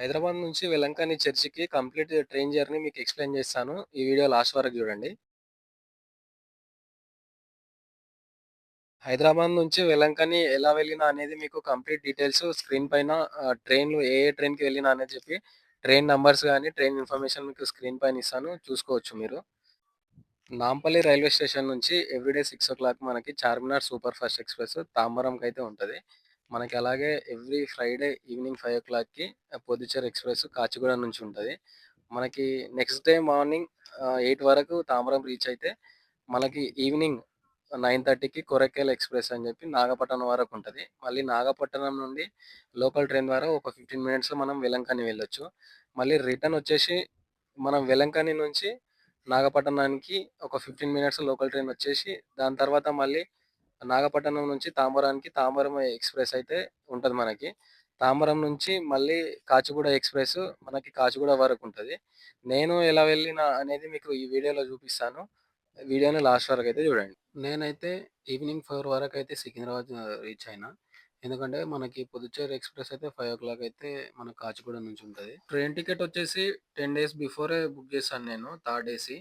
హైదరాబాద్ నుంచి వెలంకని చర్చికి complete train journey మీకు ఎక్స్‌ప్లెయిన్ చేస్తాను. ఈ వీడియో లాస్ట్ వరకు చూడండి. హైదరాబాద్ నుంచి వెలంకని ఎలా వెళ్ళినా అనేది మీకు కంప్లీట్ డీటెయిల్స్ స్క్రీన్ పైన ట్రైన్‌లు ఏ ట్రైన్‌కి వెళ్ళినా అనేది చెప్పి ట్రైన్ నంబర్స్ గాని, ట్రైన్ ఇన్ఫర్మేషన్ మీకు స్క్రీన్ పైన ఇస్తాను చూసుకోవచ్చు మీరు. నాంపల్లి రైల్వే స్టేషన్ నుంచి ఎవ్రీడే 6:00 మనకి చార్మినార్ సూపర్ ఫాస్ట్ ఎక్స్‌ప్రెస్ తాంబరంకైతే ఉంటది. మనకి అలాగే ఎవ్రీ ఫ్రైడే ఈవినింగ్ 5:00కి పొద్దుచేరు ఎక్స్‌ప్రెస్ కాచిగూడ నుంచి ఉంటది. మనకి నెక్స్ట్ డే మార్నింగ్ 8 వరకు తాంబరం రీచ్ అయితే, మనకి ఈవినింగ్ 9:30కి కొరైకెల్ ఎక్స్‌ప్రెస్ అని చెప్పి నాగపట్టణం వరకు ఉంటది. మళ్ళీ నాగపట్టణం నుండి లోకల్ ట్రైన్ ద్వారా ఒక 15 మినిట్స్‌లో మనం వెలంకని వెళ్ళొచ్చు. మళ్ళీ రిటర్న్ వచ్చేసి మనం వెలంకని నుంచి నాగపట్టణానికి ఒక 15 మినిట్స్ లోకల్ ట్రైన్ వచ్చేసి, దాని తర్వాత మళ్ళీ నాగపట్టణం నుంచి తాంబరానికి తాంబరం ఎక్స్‌ప్రెస్ అయితే ఉంటది మనకి. తాంబరం నుంచి మళ్ళీ కాచిగూడ ఎక్స్‌ప్రెస్ మనకి కాచిగూడ వరకుంటది. నేను ఎలా వెళ్ళినా అనేది మీకు ఈ వీడియోలో చూపిస్తాను. వీడియోని లాస్ట్ వరకైతే చూడండి. నేనైతే ఈవినింగ్ 4 వరకైతే సికింద్రాబాద్ రీచ్ అయినా. ఎందుకంటే మనకి పుదుచ్చేరి ఎక్స్‌ప్రెస్ అయితే 5:00 అయితే మన కాచిగూడ నుంచి ఉంటది. ట్రైన్ టికెట్ వచ్చేసి 10 డేస్ బిఫోరే బుక్ చేశాను నేను థర్డ్ ఏసీ.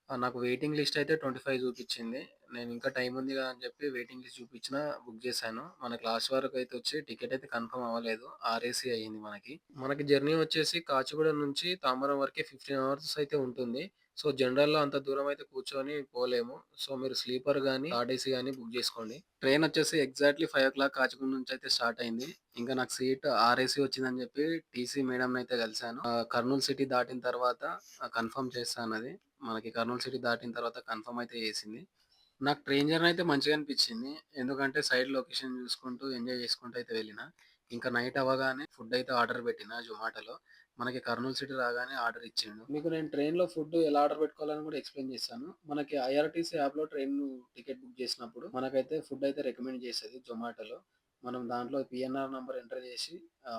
నాకు వెయిటింగ్ లిస్ట్ అయితే 25 చూపిచ్చింది. నేను ఇంకా టైమ్ ఉంది కదా అని చెప్పి వెయిటింగ్ లిస్ట్ చూపించినా బుక్ చేశాను. మనకి లాస్ట్ వరకు అయితే వచ్చి టికెట్ అయితే కన్ఫర్మ్ అవ్వలేదు. ఆర్ఏసీ అయ్యింది మనకి. మనకి జర్నీ వచ్చేసి కాచిగూడ నుంచి తాంబరం వరకి 15 అవర్స్ అయితే ఉంటుంది. సో, జనరల్‌లో అంత దూరం అయితే కూర్చొని పోలేము. సో, మీరు స్లీపర్ గాని, థర్డ్ ఏసీ గాని బుక్ చేసుకోండి. ట్రైన్ వచ్చేసి ఎగ్జాక్ట్‌లీ 5:00 కాచిగూడ నుంచి అయితే స్టార్ట్ అయింది. ఇంకా నాకు సీట్ ఆర్ఏసీ వచ్చిందని చెప్పి టీసీ మేడంనయితే కలిసాను. కర్నూల్ సిటీ దాటిన తర్వాత కన్ఫర్మ్ చేస్తా అన్నది. మనకి కర్నూల్ సిటీ దాటిన తర్వాత కన్ఫర్మ్ అయితే చేసింది. నాకు ట్రైన్ జర్నీ అయితే మంచిగా అనిపించింది. ఎందుకంటే సైడ్ లొకేషన్ చూసుకుంటూ, ఎంజాయ్ చేసుకుంటూ అయితే వెళ్ళిన. ఇంకా నైట్ అవ్వగానే ఫుడ్ అయితే ఆర్డర్ పెట్టిన జొమాటోలో. మనకి కర్నూల్ సిటీ రాగానే ఆర్డర్ ఇచ్చిండు. మీకు నేను ట్రైన్‌లో ఫుడ్ ఎలా ఆర్డర్ పెట్టుకోవాలని కూడా ఎక్స్‌ప్లెయిన్ చేస్తాను. మనకి ఐఆర్‌టీసీ యాప్‌లో ట్రైన్ టికెట్ బుక్ చేసినప్పుడు మనకైతే ఫుడ్ అయితే రికమెండ్ చేస్తది జొమాటోలో. మనం దాంట్లో పీఎన్ఆర్ నంబర్ ఎంటర్ చేసి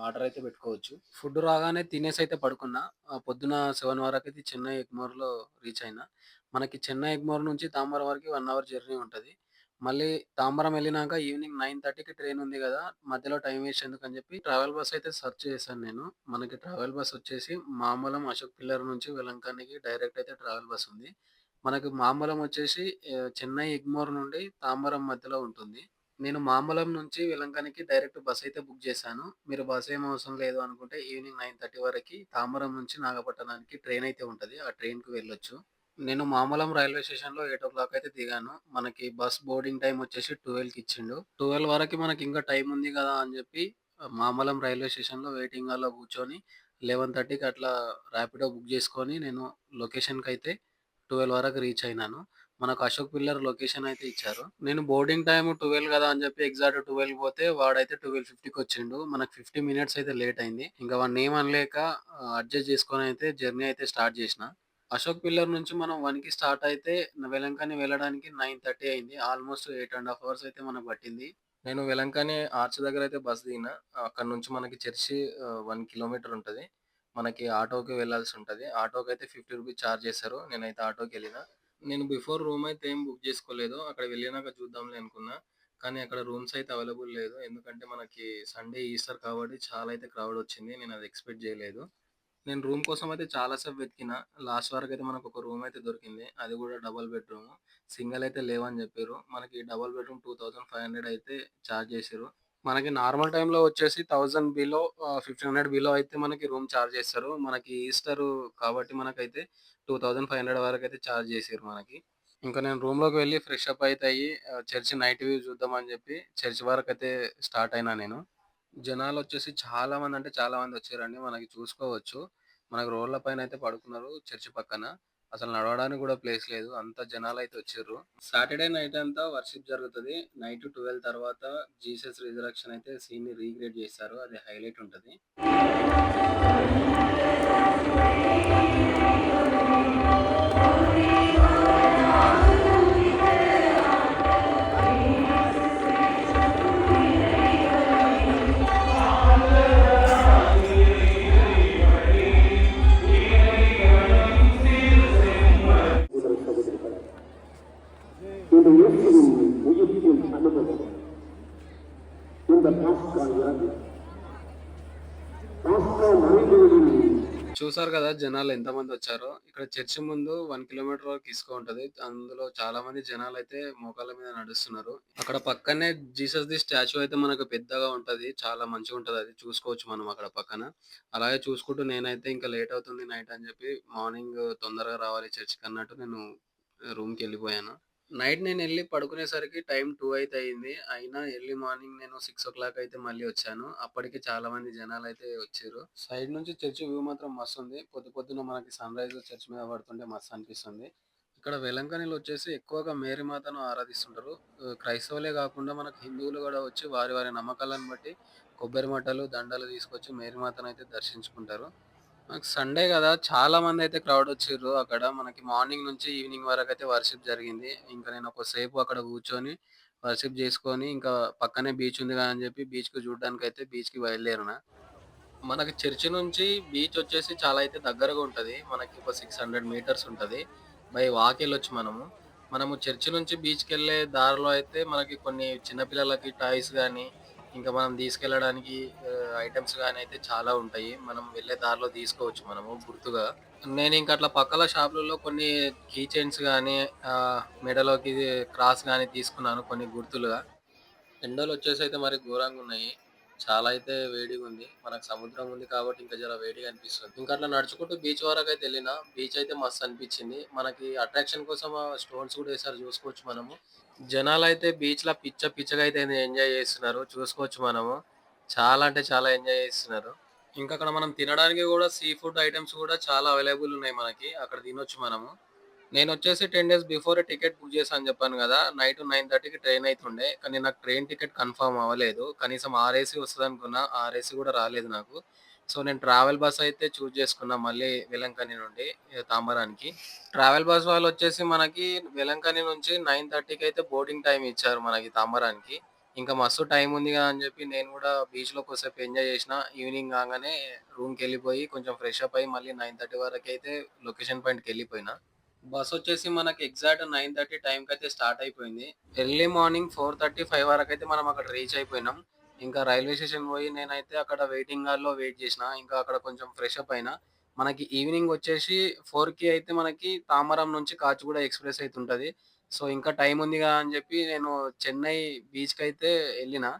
ఆర్డర్ అయితే పెట్టుకోవచ్చు. ఫుడ్ రాగానే తినేసి అయితే పడుకున్నా. పొద్దున 7 వరకైతే చెన్నై ఎగ్మోర్‌లో రీచ్ అయినా. మనకి చెన్నై ఎగ్మోర్ నుంచి తాంబరం వరకి 1 అవర్ జర్నీ ఉంటది. మళ్ళీ తాంబరం ఎళ్ళినాక ఈవినింగ్ 9:30కి ట్రైన్ ఉంది గదా! మధ్యలో టైమ్ వేస్ట్ ఎందుకని చెప్పి ట్రావెల్ బస్ అయితే సెర్చ్ చేశాను నేను. మనకి ట్రావెల్ బస్ వచ్చేసి మామూలం అశోక్ పిల్లర్ నుంచి వెలంకన్నికి డైరెక్ట్ అయితే ట్రావెల్ బస్ ఉంది. మనకి మామూలం వచ్చేసి చెన్నై ఎగ్మోర్ నుండి తాంబరం మధ్యలో ఉంటుంది. నేను మామూలం నుంచి వెలంకనికి డైరెక్ట్ బస్ అయితే బుక్ చేశాను. మీరు బస్ ఏం అవసరం లేదు అనుకుంటే ఈవినింగ్ 9:30 వరకి తాంబరం నుంచి నాగపట్టణానికి ట్రైన్ అయితే ఉంటది. ఆ ట్రైన్‌కి వెళ్ళొచ్చు. నేను మామూలం రైల్వే స్టేషన్‌లో 8:00 అయితే దిగాను. మనకి బస్ బోర్డింగ్ టైమ్ వచ్చేసి 12కి ఇచ్చిండు. 12 వరకి మనకి ఇంకా టైమ్ ఉంది గదా! అని జెప్పి మామూలం రైల్వే స్టేషన్‌లో వెయిటింగ్ హాల్‌లో కూర్చొని 11:30కి అట్లా ర్యాపిడో బుక్ జేసుకొని నేను లొకేషన్‌కైతే 12 వరకు రీచ్ అయినాను. మనకు అశోక్ పిల్లర్ లొకేషన్ అయితే ఇచ్చారు. నేను బోర్డింగ్ టైమ్ 12 గదా! అని జెప్పి ఎగ్జాక్ట్ 12కి పోతే వాడైతే 12:50కి వచ్చిండు. మనకు 50 మినిట్స్ అయితే లేట్ అయింది. ఇంక వాడినేమనలేక అడ్జస్ట్ జేసుకొని అయితే జర్నీ అయితే స్టార్ట్ జేసిన. అశోక్ పిల్లర్ నుంచి మనం 1కి స్టార్ట్ అయితే వెలంకని వెళ్ళడానికి 9:30 అయింది. ఆల్‌మోస్ట్ 8 ½ అవర్స్ అయితే మనకు పట్టింది. నేను వెలంకని ఆర్చ్ దగ్గర అయితే బస్ దిగిన. అక్కడి నుంచి మనకి చర్చి 1 కిలోమీటర్ ఉంటది. మనకి ఆటోకి వెళ్ళాల్సి ఉంటది. ఆటోకైతే రూ. 50 చార్జ్ చేశారు. నేనైతే ఆటోకెళ్ళిన. నేను బిఫోర్ రూమ్ అయితే ఏం బుక్ చేసుకోలేదు. అక్కడ వెళ్ళినాక చూద్దాంలే అనుకున్నా. కానీ అక్కడ రూమ్స్ అయితే అవైలబుల్ లేదు. ఎందుకంటే మనకి సండే, ఈస్టర్ కాబట్టి చాలా అయితే క్రౌడ్ వచ్చింది. నేను అది ఎక్స్‌పెక్ట్ చేయలేదు. నేను రూమ్ కోసం అయితే చాలా సేపు వెతికిన. లాస్ట్ వరకైతే మనకొక రూమ్ అయితే దొరికింది. అది గూడా డబుల్ బెడ్‌రూమ్. సింగిల్ అయితే లేవని జెప్పిర్రు. మనకి డబుల్ బెడ్‌రూమ్ 2500 అయితే చార్జ్ జేసిర్రు. మనకి నార్మల్ టైమ్‌లో వచ్చేసి 1000 బిలో 1500 బిలో అయితే మనకి రూమ్ చార్జ్ జేస్తారు. మనకి ఈస్టరు కాబట్టి మనకైతే 2500 వరకైతే చార్జ్ జేసిర్రు మనకి. ఇంకా నేను రూమ్‌లోకి వెళ్లి ఫ్రెష్ అప్ అయితే అయ్యి చర్చ్ నైట్ వ్యూ చూద్దామని జెప్పి చర్చ్ వరకైతే స్టార్ట్ అయినా నేను. జనాలొచ్చేసి చాలా మంది అంటే చాలా మందొచ్చారండి. మనకి చూసుకోవచ్చు. మనకు రోడ్ల పైనయితే పడుకున్నారు చర్చి పక్కన. అసలు నడవడానికి గూడా ప్లేస్ లేదు. అంత జనాలైతే వచ్చిర్రు. సాటర్‌డే నైట్ అంతా వర్షిప్ జరుగుతది. నైట్ 12 తర్వాత జీసస్ రిజరక్షన్ అయితే సీన్‌ని రీక్రియేట్ చేశారు. అది హైలైట్ ఉంటది. இந்த இயேசுவின் உயிர்ப்பின் அனுபவம் இந்த பாஸ்கா இரவு பாஸ்கா చూసారు కదా! జనాలు ఎంతమందొచ్చారో. ఇక్కడ చర్చి ముందు 1 కిలోమీటర్ వరకు ఇసుక ఉంటది. అందులో చాలా మంది జనాలైతే మోకాళ్ళ మీద నడుస్తున్నారు. అక్కడ పక్కనే జీసస్‌ది స్టాచ్యూ అయితే మనకు పెద్దగా ఉంటది. చాలా మంచిగుంటదది. చూసుకోవచ్చు మనం అక్కడ పక్కన. అలాగే చూసుకుంటూ నేనైతే ఇంకా లేట్ అవుతుంది నైట్ అని చెప్పి మార్నింగ్ తొందరగా రావాలి చర్చికన్నట్టు నేను రూమ్‌కెళ్ళిపోయాను. నైట్ నేనెళ్ళి పడుకునేసరికి టైం 2 అయితే అయింది. అయినా ఎర్లీ మార్నింగ్ నేను 6:00 అయితే మళ్ళీ వచ్చాను. అప్పటికి చాలా మంది జనాలైతే వచ్చిర్రు. సైడ్ నుంచి చర్చ్ వ్యూ మాత్రం మస్తుంది. పొద్దున మనకి సన్‌రైజ్ చర్చ్ మీద పడుతుంటే మస్తు అనిపిస్తుంది. ఇక్కడ వెలంకణిలో వచ్చేసి ఎక్కువగా మేరీ మాతను ఆరాధిస్తుంటారు. క్రైస్తవులే గాకుండా మనకు హిందువులు గూడా వచ్చి వారి వారి నమ్మకాలను బట్టి కొబ్బరి మట్టలు, దండలు తీసుకొచ్చి మేరీ మాతనైతే దర్శించుకుంటారు. మనకు సండే గదా! చాలా మందైతే క్రౌడొచ్చిర్రు అక్కడ. మనకి మార్నింగ్ నుంచి ఈవినింగ్ వరకైతే వర్షిప్ జరిగింది. ఇంక నేను కొద్దిసేపు అక్కడ కూర్చొని వర్షిప్ జేసుకొని, ఇంకా పక్కనే బీచ్ ఉంది గదా! అని జెప్పి బీచ్‌కి చూడడానికైతే బీచ్‌కి బయలుదేరిన. మనకి చర్చి నుంచి బీచ్ వచ్చేసి చాలా అయితే దగ్గరగా ఉంటది. మనకి ఒక 600 మీటర్స్ ఉంటది. బై వాక్ ఎళ్ళొచ్చు మనము. మనము చర్చి నుంచి బీచ్‌కెళ్ళే దారిలో అయితే మనకి కొన్ని చిన్న పిల్లలకి టాయ్స్ గానీ, ఇంకా మనం తీసుకెళ్ళడానికి ఐటెమ్స్ గాని అయితే చాలా ఉంటాయి. మనం వెళ్ళే దారిలో తీసుకోవచ్చు మనము గుర్తుగా. నేనింక అట్లా పక్కల షాపులలో కొన్ని కీ చైన్స్ గానీ, మెడలోకి క్రాస్ గానీ తీసుకున్నాను కొన్ని గుర్తులుగా. ఎండలొచ్చేసైతే మరి ఘోరంగున్నాయి. చాలా అయితే వేడిగుంది. మనకు సముద్రం ఉంది కాబట్టి ఇంకా జర వేడిగా అనిపిస్తుంది. ఇంకా అట్లా నడుచుకుంటూ బీచ్ వరకైతే ఎళ్ళిన. బీచ్ అయితే మస్తు అనిపిచ్చింది. మనకి అట్రాక్షన్ కోసం స్టోన్స్ గూడా ఏసారు చూసుకోవచ్చు మనము. జనాలైతే బీచ్‌ల పిచ్చగా అయితే ఎంజాయ్ చేస్తున్నారు. చూసుకోవచ్చు మనము. చాలా అంటే చాలా ఎంజాయ్ చేస్తున్నారు. ఇంకా అక్కడ మనం తినడానికి గూడా సీ ఫుడ్ ఐటెమ్స్ గూడా చాలా అవైలబుల్ ఉన్నాయి మనకి. అక్కడ తినొచ్చు మనము. నేనొచ్చేసి 10 డేస్ బిఫోరే టికెట్ బుక్ చేశా అని చెప్పాను గదా! నైట్ 9:30కి ట్రైన్ అయితుండే. కానీ నాకు ట్రైన్ టికెట్ కన్ఫర్మ్ అవ్వలేదు. కనీసం ఆర్ఏసీ వస్తదనుకున్నా. ఆర్ఏసీ గూడా రాలేదు నాకు. సో, నేను ట్రావెల్ బస్ అయితే చూజ్ చేసుకున్నా మళ్ళీ వెలంకని నుండి తాంబరానికి. ట్రావెల్ బస్ వాళ్ళొచ్చేసి మనకి వెలంకని నుంచి 9:30కి అయితే బోర్డింగ్ టైమ్ ఇచ్చారు మనకి తాంబరానికి. ఇంకా మస్తు టైం ఉంది గదా! అని జెప్పి నేను గూడా బీచ్‌లో కొద్దిసేపు ఎంజాయ్ చేసినా. ఈవినింగ్ కాంగానే రూమ్‌కెళ్ళిపోయి కొంచెం ఫ్రెష్ అప్ అయ్యి మళ్ళీ 9:30 వరకైతే లొకేషన్ పాయింట్‌కెళ్ళిపోయినా. బసొచ్చేసి మనకి ఎగ్జాక్ట్ 9:30 టైంకయితే స్టార్ట్ అయిపోయింది. ఎర్లీ మార్నింగ్ 4:30, 5 వరకైతే మనం అక్కడ రీచ్ అయిపోయినాం. ఇంకా రైల్వే స్టేషన్ పోయి నేనైతే అక్కడ వెయిటింగ్ హాల్‌లో వెయిట్ చేసినా. ఇంకా అక్కడ కొంచెం ఫ్రెష్ అప్ అయినా. మనకి ఈవినింగ్ వచ్చేసి 4కి అయితే మనకి తాంబరం నుంచి కాచిగూడ ఎక్స్‌ప్రెస్ అయితే ఉంటది. సో, ఇంకా టైం ఉందిగా అని చెప్పి నేను చెన్నై బీచ్‌కైతే ఎళ్ళినా.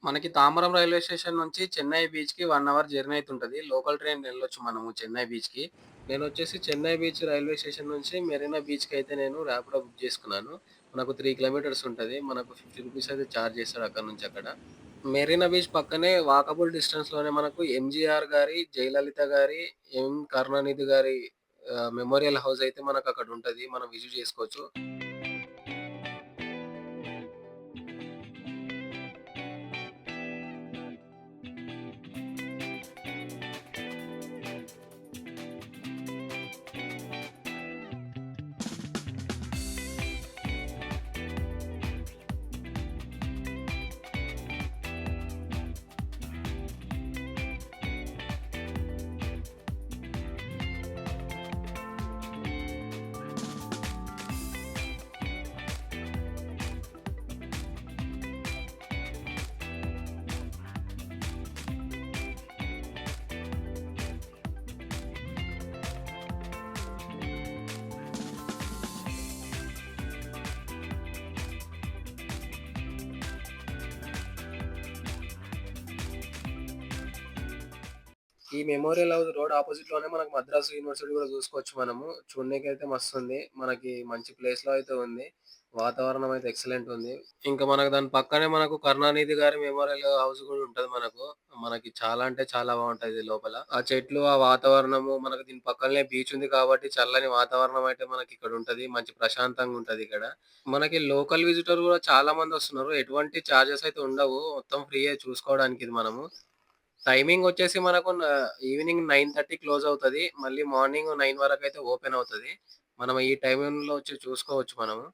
మనకి తాంబరం రైల్వే స్టేషన్ నుంచి చెన్నై బీచ్‌కి 1 అవర్ జర్నీ అయితే ఉంటది. లోకల్ ట్రైన్ ఎళ్ళొచ్చు మనము చెన్నై బీచ్‌కి. నేనొచ్చేసి చెన్నై బీచ్ రైల్వే స్టేషన్ నుంచి మెరీనా బీచ్‌కైతే నేను ర్యాపిడో బుక్ చేసుకున్నాను. మనకు 3 కిలోమీటర్స్ ఉంటది. మనకు రూ. 50 అయితే చార్జ్ చేస్తాడు అక్కడి నుంచి అక్కడ. మెరీనా బీచ్ పక్కనే వాకబుల్ డిస్టెన్స్‌లోనే మనకు ఎంజీఆర్ గారి, జయలలిత గారి, కరుణానిధి గారి మెమోరియల్ హౌస్ అయితే మనకక్కడ ఉంటది. మనం విజిట్ చేసుకోవచ్చు. ఈ మెమోరియల్ హౌస్ రోడ్ అపోజిట్‌లోనే మనకు మద్రాసు యూనివర్సిటీ గూడా జూసుకోవచ్చు మనము. చూడనీకైతే మస్తుంది. మనకి మంచి ప్లేస్‌లో అయితే ఉంది. వాతావరణం అయితే ఎక్సలెంట్ ఉంది. ఇంకా మనకు దాని పక్కనే మనకు కరుణానిధి గారి మెమోరియల్ హౌస్ గూడా ఉంటది మనకు. మనకి చాలా అంటే చాలా బావుంటది లోపల. ఆ చెట్లు, ఆ వాతావరణము మనకు దీని పక్కలనే బీచ్ ఉంది కాబట్టి చల్లని వాతావరణం అయితే మనకిక్కడ ఉంటది. మంచి ప్రశాంతంగా ఉంటదిక్కడ. మనకి లోకల్ విజిటర్ గూడా చాలా మందొస్తున్నారు. ఎటువంటి చార్జెస్ అయితే ఉండవు. మొత్తం ఫ్రీయే చూసుకోవడానికి ఇది మనము. టైమింగ్ వచ్చేసి మనకు ఈవినింగ్ 9:30 క్లోజ్ అవుతది. మళ్ళీ మార్నింగ్ 9 వరకైతే ఓపెన్ అవుతది. మనం ఈ టైమింగ్‌లో వచ్చి చూసుకోవచ్చు మనము.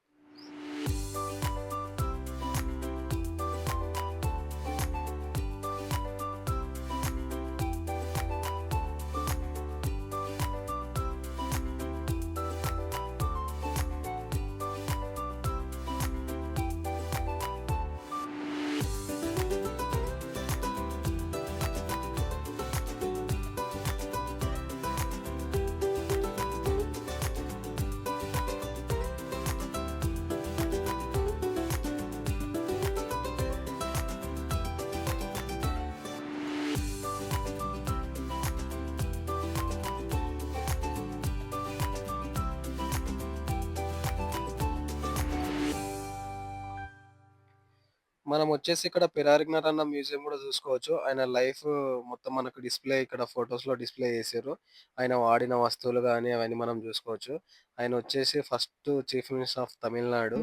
మనం వచ్చేసి ఇక్కడ పెరారిగ్నర్ అన్న మ్యూజియం గూడా జూసుకోవచ్చు. ఆయన లైఫ్ మొత్తం మనకు డిస్‌ప్లే ఇక్కడ ఫోటోస్‌లో డిస్‌ప్లే చేసిర్రు. ఆయన వాడిన వస్తువులు గాని అవన్నీ మనం జూసుకోవచ్చు. ఆయన వచ్చేసి first chief minister of Tamil Nadu.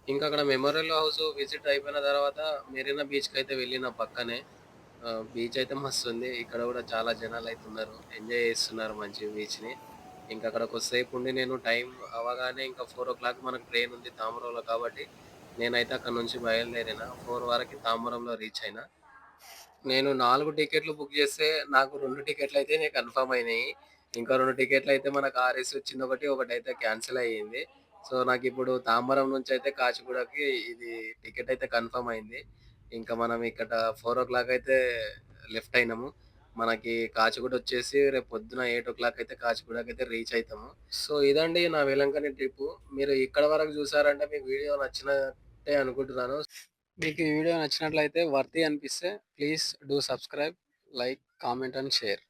ఇంకా అక్కడ మెమోరియల్ హౌస్ విజిట్ అయిపోయిన తర్వాత మెరీనా బీచ్‌కయితే వెళ్ళిన పక్కనే. బీచ్ అయితే మస్తుంది. ఇక్కడ గూడా చాలా జనాలయితున్నారు. ఎంజాయ్ చేస్తున్నారు మంచిగా బీచ్‌ని. ఇంకా అక్కడ కొద్దిసేపు ఉండి నేను టైం అవ్వగానే ఇంకా 4:00 మనకు ట్రైన్ ఉంది తాంబరంలో కాబట్టి, నేనైతే అక్కడి నుంచి బయలుదేరిన. 4 వరకి తాంబరంలో రీచ్ అయినా. నేను 4 టికెట్లు బుక్ జేస్తే నాకు 2 టికెట్లయితేనే కన్ఫర్మ్ అయినాయి. ఇంకా 2 టికెట్లయితే మనకు ఆర్ఎస్ వచ్చిందొకటి, ఒకటైతే క్యాన్సిల్ అయ్యింది. సో, నాకిప్పుడు తాంబరం నుంచయితే కాచిగూడకి ఇది టికెట్ అయితే కన్ఫర్మ్ అయింది. ఇంకా మనం ఇక్కడ 4:00 అయితే లెఫ్ట్ అయినాము. మనకి కాచిగూడ వచ్చేసి రేపు పొద్దున 8:00 అయితే కాచిగూడకైతే రీచ్ అయితాము. సో, ఇదండి నా వేలంకని ట్రిప్పు. మీరు ఇక్కడి వరకు చూసారంటే మీకు వీడియో నచ్చినట్టే అనుకుంటున్నాను. మీకు ఈ వీడియో నచ్చినట్లయితే వర్తీ అనిపిస్తే please do subscribe, like, comment and share.